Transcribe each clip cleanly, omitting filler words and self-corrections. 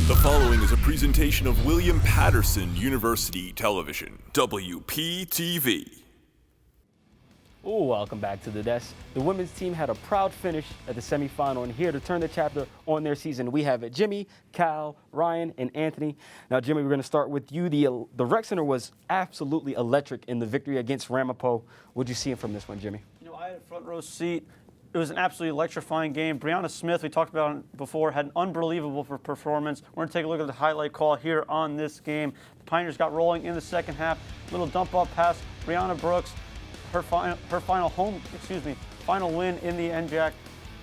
The following is a presentation of William Patterson University Television, WPTV. Welcome back to the desk. The women's team had a proud finish at the semifinal, and here to turn the chapter on their season, we have Jimmy, Cal, Ryan, and Anthony. Now, Jimmy, we're going to start with you. The Rec Center was absolutely electric in the victory against Ramapo. What did you see from this one, Jimmy? You know, I had a front row seat. It was an absolutely electrifying game. Brianna Smith, we talked about it before, had an unbelievable performance. We're going to take a look at the highlight call here on this game. The Pioneers got rolling in the second half. Little dump-off pass. Brianna Brooks, her final win in the NJAC.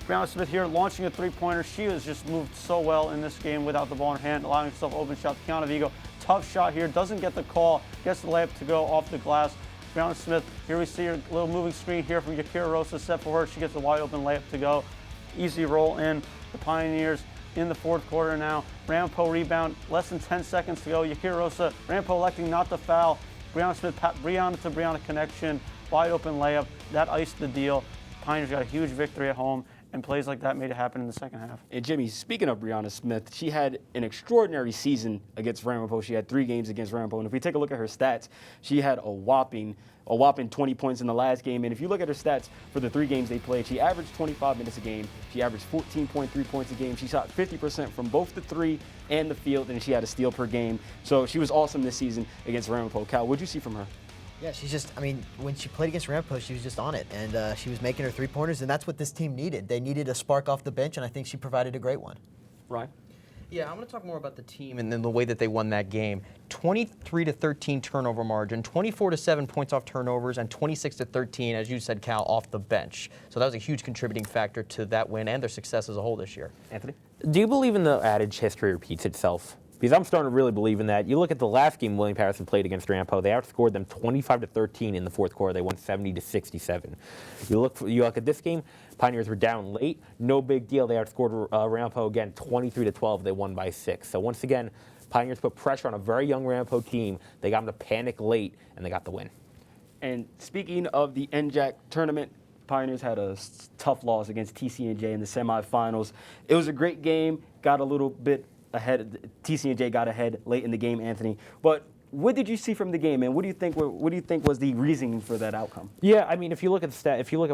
Brianna Smith here launching a three-pointer. She has just moved so well in this game without the ball in her hand, allowing herself open shot. Kiana Vigo, tough shot here, doesn't get the call, gets the layup to go off the glass. Brianna Smith, here we see her little moving screen here from Yakira Rosa set for her. She gets a wide open layup to go. Easy roll in. The Pioneers in the fourth quarter now. Ramapo rebound, less than 10 seconds to go. Yakira Rosa, Ramapo electing not to foul. Brianna Smith, Brianna to Brianna connection, wide open layup. That iced the deal. Pioneers got a huge victory at home, and plays like that made it happen in the second half. And Jimmy, speaking of Brianna Smith, she had an extraordinary season against Ramapo. She had 3 games against Ramapo, and if we take a look at her stats, she had a whopping 20 points in the last game. And if you look at her stats for the 3 games they played, she averaged 25 minutes a game. She averaged 14.3 points a game. She shot 50% from both the 3 and the field, and she had a steal per game. So she was awesome this season against Ramapo. Cal, what did you see from her? Yeah, she's just, when she played against Ramapo, she was just on it, and she was making her three-pointers, and that's what this team needed. They needed a spark off the bench, and I think she provided a great one. Ryan? Yeah, I'm going to talk more about the team and then the way that they won that game. 23-13 turnover margin, 24-7 points off turnovers, and 26-13, as you said, Cal, off the bench. So that was a huge contributing factor to that win and their success as a whole this year. Anthony? Do you believe in the adage history repeats itself? Because I'm starting to really believe in that. You look at the last game William Patterson played against Ramapo, they outscored them 25-13 in the fourth quarter. They won 70-67. You look at this game, Pioneers were down late, no big deal. They outscored Ramapo again 23-12. They won by 6. So once again, Pioneers put pressure on a very young Ramapo team. They got them to panic late, and they got the win. And speaking of the NJAC tournament, Pioneers had a tough loss against TCNJ in the semifinals. It was a great game, got a little bit ahead. TCNJ got ahead late in the game, Anthony. But what did you see from the game, and what do you think was the reasoning for that outcome? Yeah, if you look at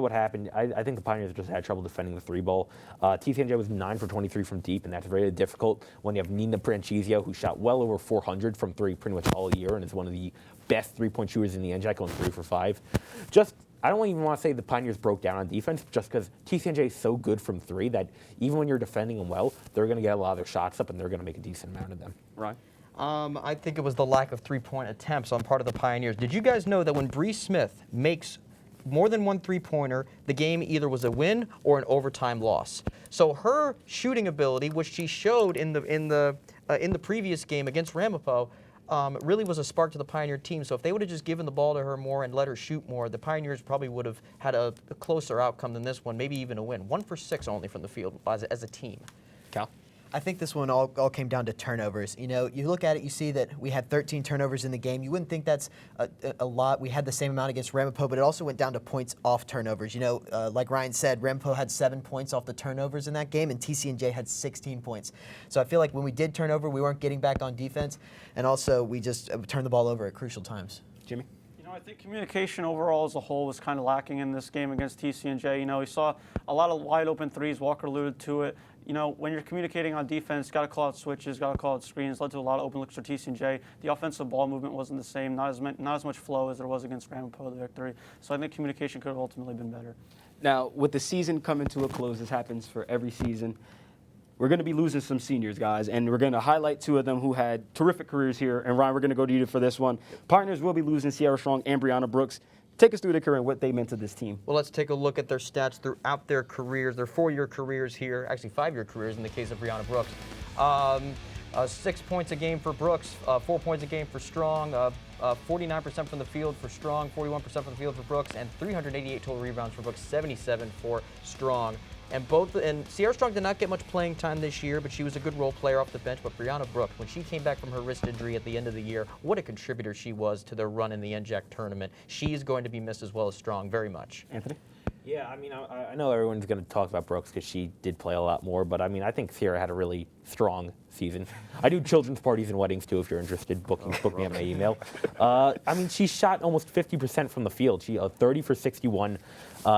what happened, I think the Pioneers just had trouble defending the 3 ball. TCNJ was 9 for 23 from deep, and that's very difficult when you have Nina Pranchisio, who shot well over 400 from 3 pretty much all year, and is one of the best 3-point shooters in the NJAC, going 3 for 5. I don't even want to say the Pioneers broke down on defense, just because TCNJ is so good from 3 that even when you're defending them well, they're going to get a lot of their shots up and they're going to make a decent amount of them. Right. I think it was the lack of 3-point attempts on part of the Pioneers. Did you guys know that when Bree Smith makes more than one 3-pointer, the game either was a win or an overtime loss? So her shooting ability, which she showed in the previous game against Ramapo, really was a spark to the Pioneer team. So if they would have just given the ball to her more and let her shoot more, the Pioneers probably would have had a closer outcome than this one, maybe even a win. 1 for 6 only from the field as a team. Cal? I think this one all came down to turnovers. You look at it, you see that we had 13 turnovers in the game. You wouldn't think that's a lot. We had the same amount against Ramapo, but it also went down to points off turnovers. Like Ryan said, Ramapo had 7 points off the turnovers in that game, and TCNJ had 16 points. So I feel like when we did turn over, we weren't getting back on defense, and also we just turned the ball over at crucial times. Jimmy? I think communication overall as a whole was kind of lacking in this game against TCNJ. We saw a lot of wide open threes. Walker alluded to it. When you're communicating on defense, got to call out switches, got to call out screens. Led to a lot of open looks for TCNJ. The offensive ball movement wasn't the same. Not as much flow as there was against Ramapo, the victory. So I think communication could have ultimately been better. Now, with the season coming to a close, this happens for every season. We're going to be losing some seniors, guys, and we're going to highlight 2 of them who had terrific careers here. And Ryan, we're going to go to you for this one. Pioneers will be losing Sierra Strong and Brianna Brooks. Take us through their career and what they meant to this team. Well, let's take a look at their stats throughout their careers, their 4-year careers here, actually 5-year careers in the case of Brianna Brooks. 6 points a game for Brooks, 4 points a game for Strong, 49% from the field for Strong, 41% from the field for Brooks, and 388 total rebounds for Brooks, 77 for Strong. And Sierra Strong did not get much playing time this year, but she was a good role player off the bench. But Brianna Brooks, when she came back from her wrist injury at the end of the year, what a contributor she was to their run in the NJAC tournament. She is going to be missed as well as Strong, very much. Anthony? Yeah, I mean, I know everyone's going to talk about Brooks because she did play a lot more, but I mean, I think Sierra had a really strong season. I do children's parties and weddings too. If you're interested, book me at my email. I mean, she shot almost 50% from the field. She 30 for 61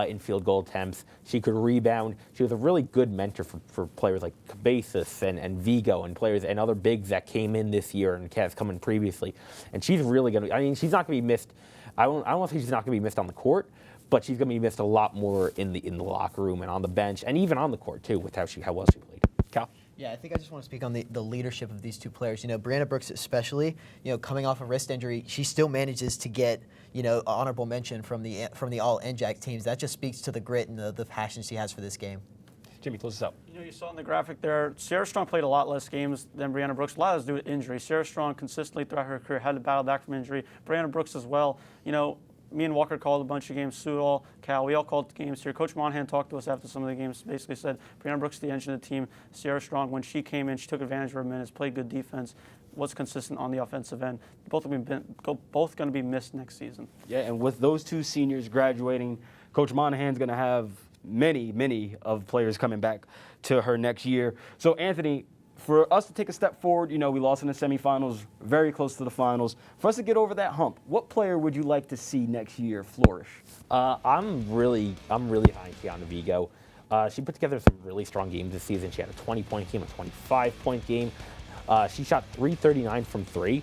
in field goal attempts. She could rebound. She was a really good mentor for players like Cabezas and Vigo and players and other bigs that came in this year and has come in previously. And she's really going to. I mean, she's not going to be missed. I don't want to say she's not going to be missed on the court, but she's going to be missed a lot more in the locker room and on the bench and even on the court too with how well she played. Cal? Yeah, I think I just want to speak on the leadership of these two players. You know, Brianna Brooks especially, you know, coming off a wrist injury, she still manages to get, you know, honorable mention from the all NJAC teams. That just speaks to the grit and the passion she has for this game. Jimmy, close this out. You know, you saw in the graphic there, Sierra Strong played a lot less games than Brianna Brooks. A lot of it to do with injury. Sierra Strong consistently throughout her career had to battle back from injury. Brianna Brooks as well. You know, me and Walker called a bunch of games. Sudol, Cal, we all called games here. Coach Monahan talked to us after some of the games. Basically said Brianna Brooks is the engine of the team. Sierra Strong, when she came in, she took advantage of her minutes, played good defense, was consistent on the offensive end. Both going to be missed next season. Yeah, and with those two seniors graduating, Coach Monahan's going to have many of players coming back to her next year. So, Anthony, for us to take a step forward, you know, we lost in the semifinals, very close to the finals. For us to get over that hump, what player would you like to see next year flourish? I'm really high on Kiana Vigo. She put together some really strong games this season. She had a 20-point game, a 25-point game. She shot 339 from three,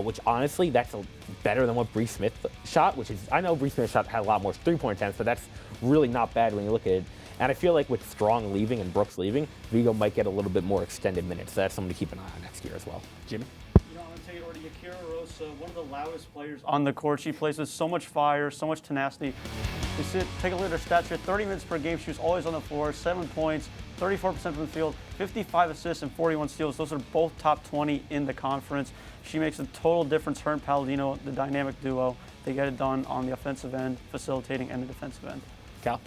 which honestly, that's better than what Bree Smith shot, which is, I know Bree Smith had a lot more three-point attempts, but that's really not bad when you look at it. And I feel like with Strong leaving and Brooks leaving, Vigo might get a little bit more extended minutes. So that's something to keep an eye on next year as well. Jimmy? You know, I'm going to take it over to Yakira Rosa, one of the loudest players on the court. She plays with so much fire, so much tenacity. Take a look at her stats here. 30 minutes per game. She was always on the floor. 7 points, 34% from the field, 55 assists, and 41 steals. Those are both top 20 in the conference. She makes a total difference. Her and Palladino, the dynamic duo, they get it done on the offensive end, facilitating, and the defensive end. Cal?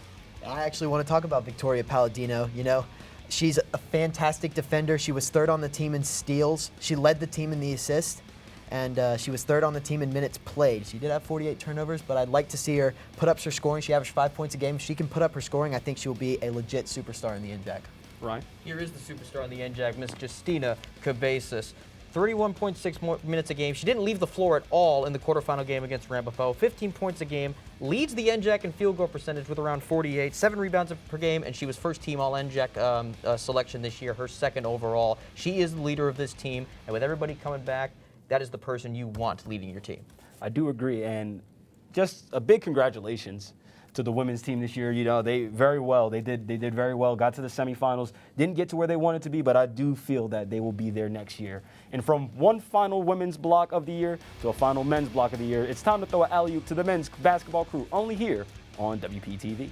I actually want to talk about Victoria Palladino. You know, she's a fantastic defender. She was third on the team in steals. She led the team in the assist, and she was third on the team in minutes played. She did have 48 turnovers, but I'd like to see her put up her scoring. She averaged 5 points a game. If she can put up her scoring, I think she will be a legit superstar in the NJAC. Ryan? Here is the superstar in the NJAC, Miss Justina Cabezas. 31.6 minutes a game. She didn't leave the floor at all in the quarterfinal game against Ramapo. 15 points a game. Leads the NJAC in field goal percentage with around 48. 7 rebounds per game, and she was first team all NJAC selection this year, her second overall. She is the leader of this team, and with everybody coming back, that is the person you want leading your team. I do agree, and just a big congratulations to the women's team this year. You know, they did very well, got to the semifinals, didn't get to where they wanted to be, but I do feel that they will be there next year. And from one final women's block of the year to a final men's block of the year, it's time to throw an alley-oop to the men's basketball crew, only here on WPTV.